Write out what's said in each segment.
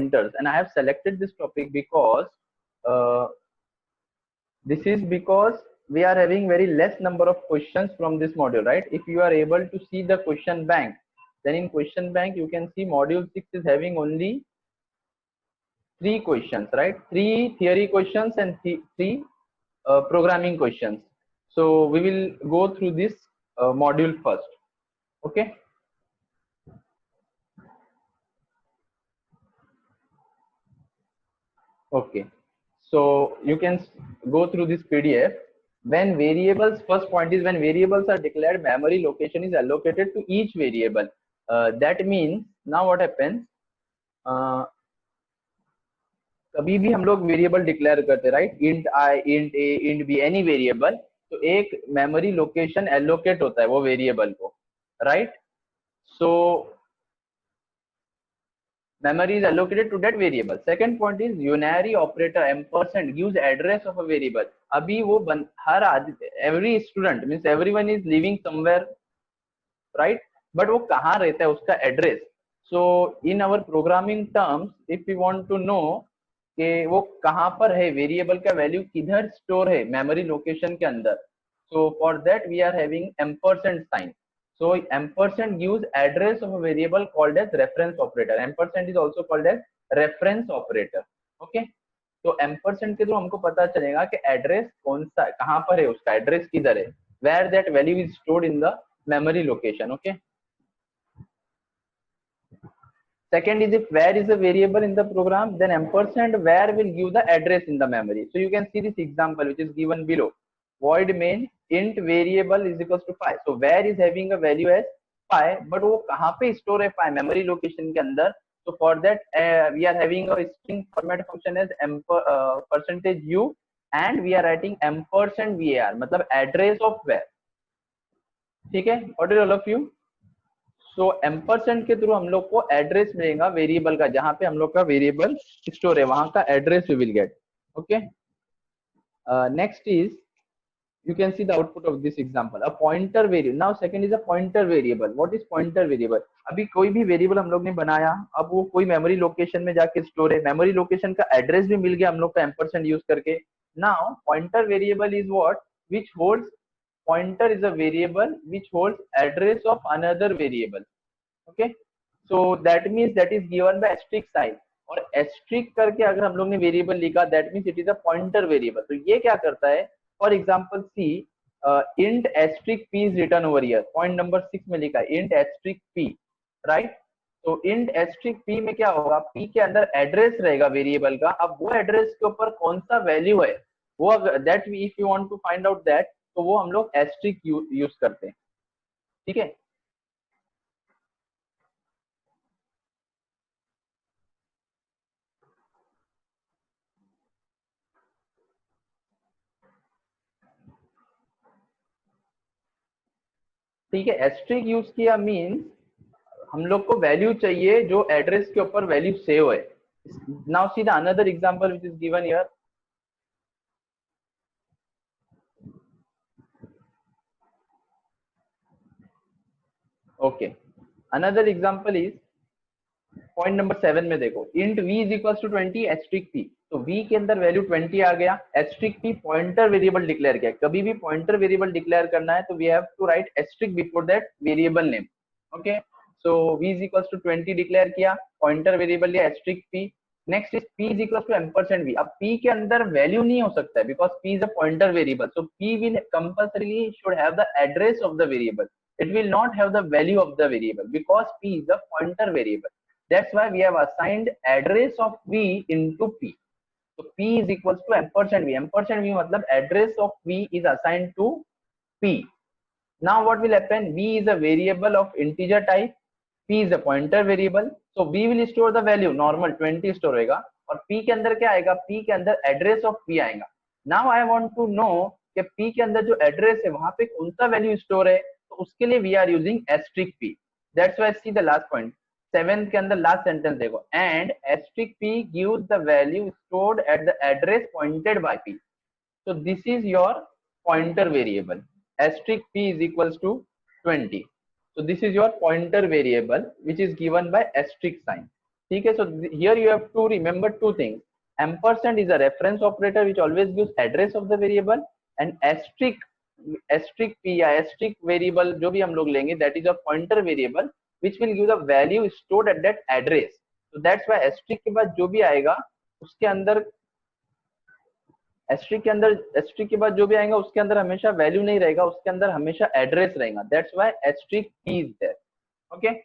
pointers, and I have selected this topic because this is because we are having very less number of questions from this module, right? If you are able to see the question bank, then in question bank you can see module 6 is having only 3 questions, right? 3 theory questions and 3 programming questions. So we will go through this module first. Okay. Okay. So you can go through this PDF. When variables, first point is when variables are declared, memory location is allocated to each variable. That means now what happens? कभी भी हम लोग variable declare करते, right? Int आई, int ए, int B, any variable, तो एक memory location allocate होता है वो वेरिएबल को, right? So memory is allocated to that variable. Second point is unary operator ampersand gives address of a variable. अभी वो हर every student means everyone is living somewhere, right? But वो कहाँ रहता है उसका address. So in our programming terms, if we want to know कि वो कहाँ पर है, वेरिएबल का वैल्यू किधर स्टोर है मेमोरी लोकेशन के अंदर, so for that we are having ampersand sign. So ampersand gives address of a variable called as reference operator. Ampersand is also called as reference operator. Okay, तो ampersand के through हमको पता चलेगा कि address कौन सा कहाँ पर है, उसका एड्रेस किधर है, where that value is stored in the memory location. Okay. Second is if where is a variable in the program, then ampersand where will give the address in the memory. So you can see this example which is given below. Void main int variable is equals to 5. So where is having a value as 5, but वो कहाँ पे store है 5 memory location के अंदर. So for that we are having a string format function as percentage u, and we are writing ampersand var, मतलब address of where. ठीक है, what is all of you? So ampersand के through हम लोग को address मिलेगा variable का, जहां पे हम लोग का वेरिएबल स्टोर है वहां का address we will get. Okay. Next is you can see the output of this example, a pointer variable. Now second is a pointer variable. What is pointer variable? अभी कोई भी वेरिएबल हम लोग ने बनाया, अब वो कोई मेमोरी लोकेशन में जाके स्टोर है, मेमोरी लोकेशन का एड्रेस भी मिल गया हम लोग का एम्परसेंड यूज करके. Now pointer variable is what which holds, pointer is a variable which holds address of another variable. Okay, so that means that is given by asterisk sign, और asterisk करके अगर हम लोग ने वेरिएबल लिखा that means it is a pointer variable. तो ये क्या करता है, for example see int asterisk p is written over here, point number 6 में लिखा है int asterisk p, राइट? तो int asterisk p में क्या होगा, p के अंदर एड्रेस रहेगा वेरिएबल का. अब वो एड्रेस के ऊपर कौन सा वैल्यू है वो, that if you want to find out that, तो वो हम लोग asterisk यूज करते हैं. ठीक है. ठीक है, एस्ट्रिक यूज किया मीन्स हम लोग को वैल्यू चाहिए जो एड्रेस के ऊपर वैल्यू सेव है. Now see the another example which is given here. Okay, another example is point number 7 में देखो, int v is equals to 20 asterisk p. तो v के अंदर वैल्यू 20 आ गया, asterisk p pointer variable declare किया. कभी भी पॉइंटर वेरिएबल डिक्लेयर करना है तो we have to write asterisk before that variable name. Okay, so v is equals to 20 declare किया, पॉइंटर वेरिएबल लिया asterisk p. Next is p is equals to ampersand v. अब p के अंदर value नहीं हो सकता है because p is a pointer variable, so p will compulsorily should have the address of the variable. It will not have the value of the variable because p is the pointer variable. That's why we have assigned address of v into p. So p is equals to ampersand v. Ampersand v मतलब address of v is assigned to p. Now what will happen? V is a variable of integer type. P is a pointer variable. So v will store the value normal 20 store होगा, और p के अंदर क्या आएगा? p के अंदर address of p आएगा. Now I want to know कि p के अंदर जो address है वहां पे कौन सा value store है, तो उसके लिए we are using asterisk p. That's why see the last point. 7th के अंदर लास्ट सेंटेंस देखो, and asterisk p gives the value stored at the address pointed by p. So this is your pointer variable. Asterisk p is equals to 20. So this is your pointer variable which is given by asterisk sign. ठीक है. So here you have to remember two things. Ampersand is a reference operator which always gives address of the variable, and asterisk p या asterisk variable जो भी हम लोग लेंगे, that is a pointer variable which will give the value stored at that address. So that's why asterisk के बाद जो भी आएगा उसके अंदर asterisk के बाद जो भी आएगा उसके अंदर हमेशा वैल्यू नहीं रहेगा, उसके अंदर हमेशा एड्रेस रहेगा. That's why asterisk p is there. Okay.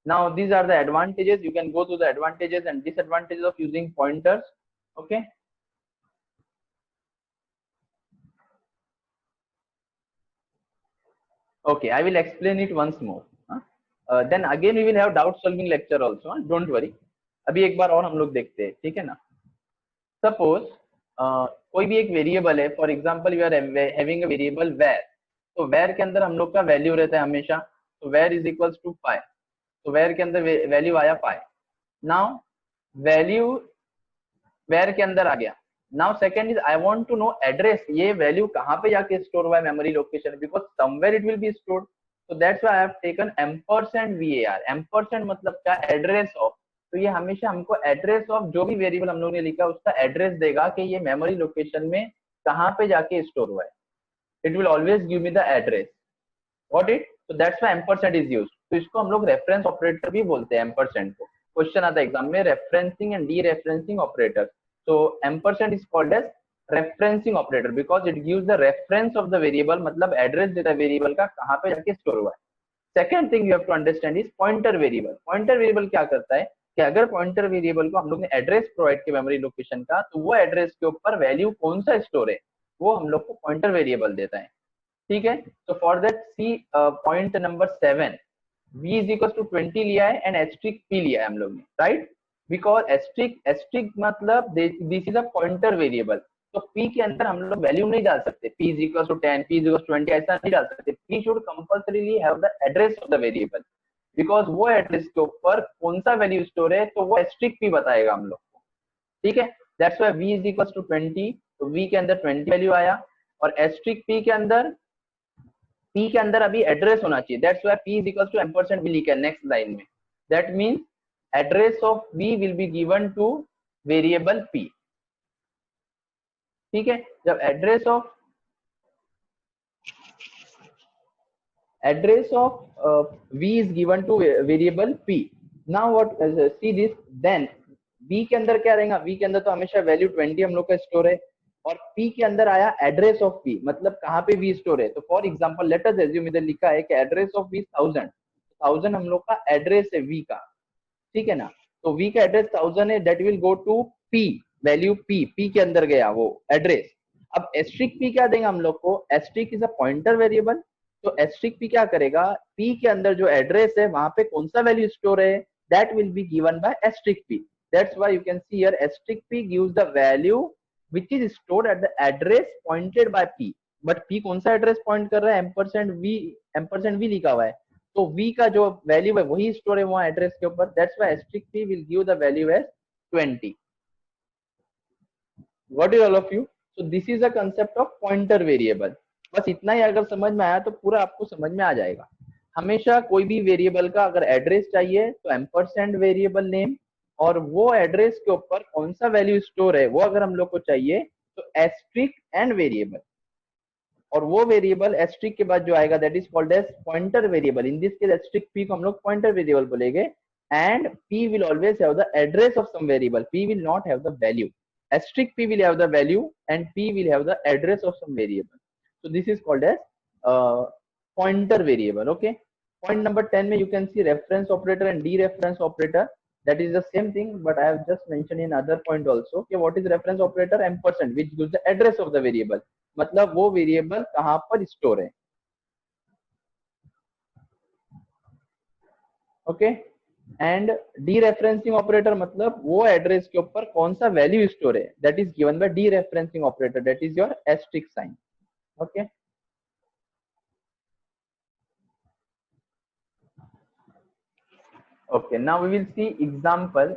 Now these are the advantages. You can go to the advantages and disadvantages of using pointers. Okay. Okay, I will explain it once more. Then again we will have doubt solving lecture also. Don't worry. अभी एक बार और हम लोग देखते हैं, ठीक है ना. Suppose कोई भी एक वेरिएबल है. For example you are having a variable var. तो वेर के अंदर हम लोग का वैल्यू रहता है हमेशा. तो वेर इज इक्वल्स टू पाई. तो वेर के अंदर वैल्यू आया पाई. नाउ वैल्यू वेर के अंदर आ गया. Now second is I want to know address. ये वैल्यू कहाँ पे जाके स्टोर हुआ है memory location, because somewhere it will be stored. So that's why I have taken ampersand var. Ampersand मतलब क्या, एड्रेस ऑफ. तो ये हमेशा हमको एड्रेस ऑफ जो भी वेरिएबल हम लोग ने लिखा उसका एड्रेस देगा कि ये मेमोरी लोकेशन में कहाँ पे जाके स्टोर हुआ है. It will always give me the address. Got it? So that's why ampersand is used. तो इसको हम लोग रेफरेंस ऑपरेटर भी बोलते हैं ampersand को. क्वेश्चन आता है एग्जाम में, referencing and dereferencing operator. So ampersand is called as referencing operator because it gives the reference of the variable, मतलब एड्रेस देता है वेरिएबल का कहाँ पे जाके स्टोर हुआ है. Second thing you have to understand is pointer variable. Pointer variable क्या करता है कि अगर पॉइंटर वेरिएबल को हम लोग ने एड्रेस प्रोवाइड किया मेमोरी लोकेशन का, तो वो एड्रेस के ऊपर वैल्यू कौन सा स्टोर है वो हम लोग को पॉइंटर वेरिएबल देता है. ठीक है. तो for that see point number 7 v is equal to 20 लिया है एंड एस्ट्रिक p लिया है हम लोग ने, राइट. बिकॉज एस्ट्रिक मतलब this is a pointer variable. तो p के अंदर हम लोग वैल्यू नहीं डाल सकते. p is equal to 10, p is equal to 20 ऐसा नहीं डाल सकते. p should compulsorily have the address of the variable, because वो एड्रेस के ऊपर कौन सा वैल्यू स्टोर है तो वो एस्ट्रिक p बताएगा हम लोग को. ठीक है. That's why v is equal to 20. तो v के अंदर 20 वैल्यू आया और एस्ट्रिक p के अंदर p के अंदर अभी एड्रेस होना चाहिए. That's why p is equal to ampersand भी लिखा है नेक्स्ट लाइन में. That means address of b will be given to variable p. ठीक है. जब address of v is given to variable p. now what see this, then b के अंदर क्या रहेगा. v के अंदर तो हमेशा वैल्यू 20 हम लोग का स्टोर है और p के अंदर आया एड्रेस ऑफ p, मतलब कहाँ पे v स्टोर है. तो for example let us assume इधर लिखा है कि एड्रेस ऑफ v 1000 हम लोग का एड्रेस है v का. ठीक है ना. तो v का एड्रेस 1000 है. That will go to p, value p के अंदर गया वो एड्रेस. अब एस्ट्रिक p क्या देगा हम लोग को. Asterisk is a pointer variable. तो एस्ट्रिक p क्या करेगा, p के अंदर जो एड्रेस है वहां पे कौन सा वैल्यू स्टोर है that will be given by asterisk p. That's why you can see here asterisk p gives the value which is stored at the address pointed by p. But p कौन सा address point कर रहा है, ampersand v लिखा हुआ है. तो v का जो वैल्यू है वही स्टोर है वहां एड्रेस के ऊपर. That's why asterisk p will give the value as 20. What is all of you. So this is the concept of pointer variable. बस इतना ही अगर समझ में आया तो पूरा आपको समझ में आ जाएगा. हमेशा कोई भी वेरिएबल का अगर एड्रेस चाहिए तो एम्परसेंड वेरिएबल नेम और वो एड्रेस के ऊपर कौन सा वैल्यू स्टोर है वो अगर हम लोग को चाहिए तो एस्ट्रिक एंड वेरिएबल. और वो वेरिएबल एस्ट्रिक के बाद जो आएगा that is called as pointer variable. In this case asterisk p को हम लोग पॉइंटर वेरिएबल बोलेंगे and p will always have the address of some variable. p will not have the value. Asterisk p will have the value and p will have the address of some variable. So this is called as pointer variable. Okay. Point number 10 में you can see reference operator and dereference operator. That is the same thing, but I have just mentioned in other point also. Okay, what is reference operator? Ampersand, which gives the address of the variable. मतलब वो variable कहाँ पर store है. Okay. And dereferencing operator मतलब वो address के ऊपर कौन सा वैल्यू स्टोर है that is given by dereferencing operator. That is your asterisk sign. Okay. Okay, now we will see example.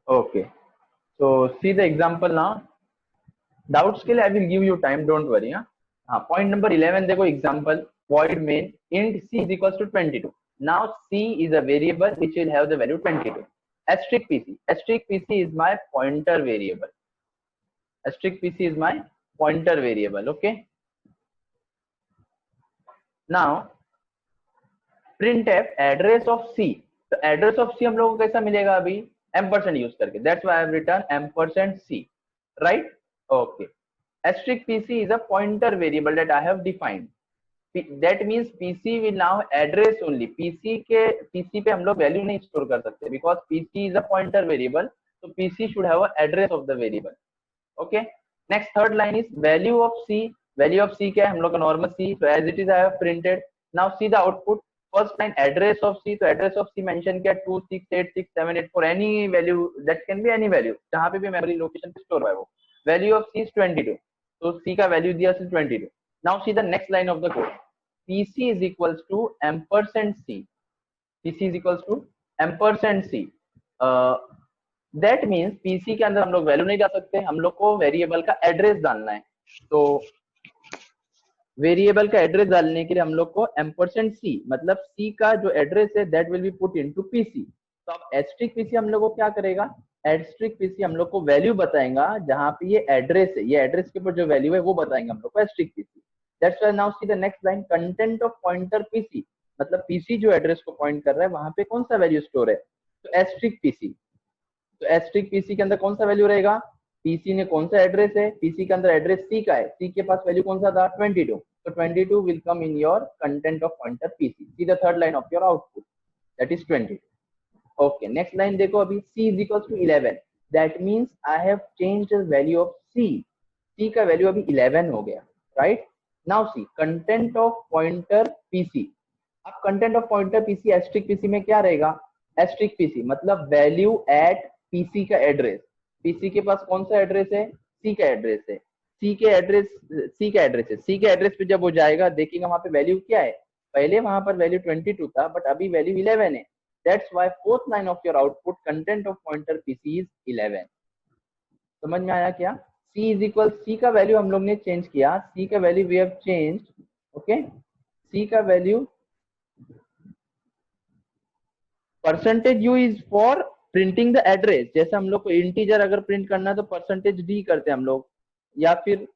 Okay, So see the example now. Doubts के लिए I will give you time, don't worry. हाँ, point number 11 देखो example. Void main int c is equals to 22. Now c is a variable which will have the value 22. Asterisk pc. Asterisk pc is my pointer variable. Asterisk pc is my pointer variable. Okay. Now printf address of c. तो address of c हम लोगों को कैसा मिलेगा अभी ampersand use करके. That's why I have written ampersand c, right? Okay. Asterisk pc is a pointer variable that I have defined. That means pc will now address only. pc पे हम लोग वैल्यू नहीं स्टोर कर सकते because pc is a pointer variable. So pc should have a address of the variable. Okay. Next third line is value of c. Value of c क्या है हम लोग का normal c. So as it is I have printed. Now see the output. First line address of c. तो address of c mention किया 2686784 for any value, that can be any value जहाँ पे भी memory location पे store है वो. Value of c is 22. तो c का value दिया 22. Now see the next line of the code. pc is equals to ampersand c. pc is equals to ampersand c. That means pc के अंदर हम लोग वैल्यू नहीं डाल सकते, हम लोग को वेरिएबल का एड्रेस डालना है. तो वेरिएबल का एड्रेस डालने के लिए हम लोग को एम्परसेंड सी मतलब सी का जो एड्रेस है that will B put into PC. तो अब एस्ट्रिक पीसी हम लोग को क्या करेगा, एस्ट्रिक पीसी हम लोग को वैल्यू बताएगा जहां पे ये एड्रेस है, ये एड्रेस के ऊपर जो वैल्यू है वो बताएंगे हम लोग को asterisk PC. That's why now see the next line content of pointer PC मतलब पीसी जो एड्रेस को पॉइंट कर रहा है वहां पे कौन सा वैल्यू स्टोर है, तो एस्ट्रिक पीसी. तो एस्ट्रिक पीसी के अंदर कौन सा वैल्यू रहेगा, पीसी ने कौन सा एड्रेस है, पीसी के अंदर एड्रेस सी का है, सी के पास वैल्यू कौन सा था 22. So 22 will come in your content of pointer PC. See the third line of your output. That is 22. Okay. Next line देखो अभी C is equals to 11. That means I have changed the value of C. C का value अभी 11 हो गया. Right? Now see content of pointer PC. अब content of pointer PC asterisk PC में क्या रहेगा, asterisk PC मतलब value at PC का एड्रेस. PC के पास कौन सा एड्रेस है, C का एड्रेस है. सी के एड्रेस है. सी के एड्रेस पे जब वो जाएगा देखेगा वहां पे वैल्यू क्या है, पहले वहां पर वैल्यू 22 था बट अभी वैल्यू 11 है. That's why fourth line of your output content of pointer PC is 11. समझ में आया क्या. सी इज इक्वल सी का वैल्यू हम लोग ने चेंज किया, सी का value we have changed. Okay. C का value percentage u is for printing the address. जैसे हम लोग को इंटीजर अगर प्रिंट करना है तो परसेंटेज डी करते हैं हम लोग, या फिर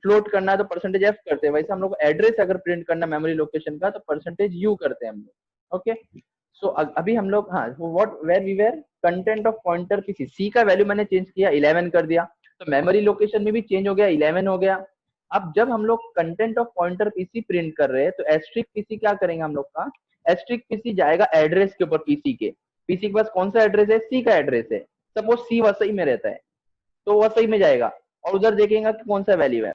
फ्लोट करना है तो परसेंटेज एफ करते हैं. वैसे हम लोग एड्रेस अगर प्रिंट करना मेमोरी लोकेशन का तो परसेंटेज यू करते हैं हम लोग. ओके. सो अभी हम लोग हाँ what were we were content of pointer PC. C का वैल्यू मैंने चेंज किया 11 कर दिया, तो मेमोरी लोकेशन में भी चेंज हो गया 11 हो गया. अब जब हम लोग content of pointer PC print कर रहे हैं तो एस्ट्रिक पीसी क्या करेंगे हम लोग का, एस्ट्रिक पीसी जाएगा एड्रेस के ऊपर. पीसी के पास कौन सा एड्रेस है, सी का एड्रेस है. सपोज सी वसई में रहता है तो वसई में जाएगा और उधर देखेगा कि कौन सा वैल्यू है.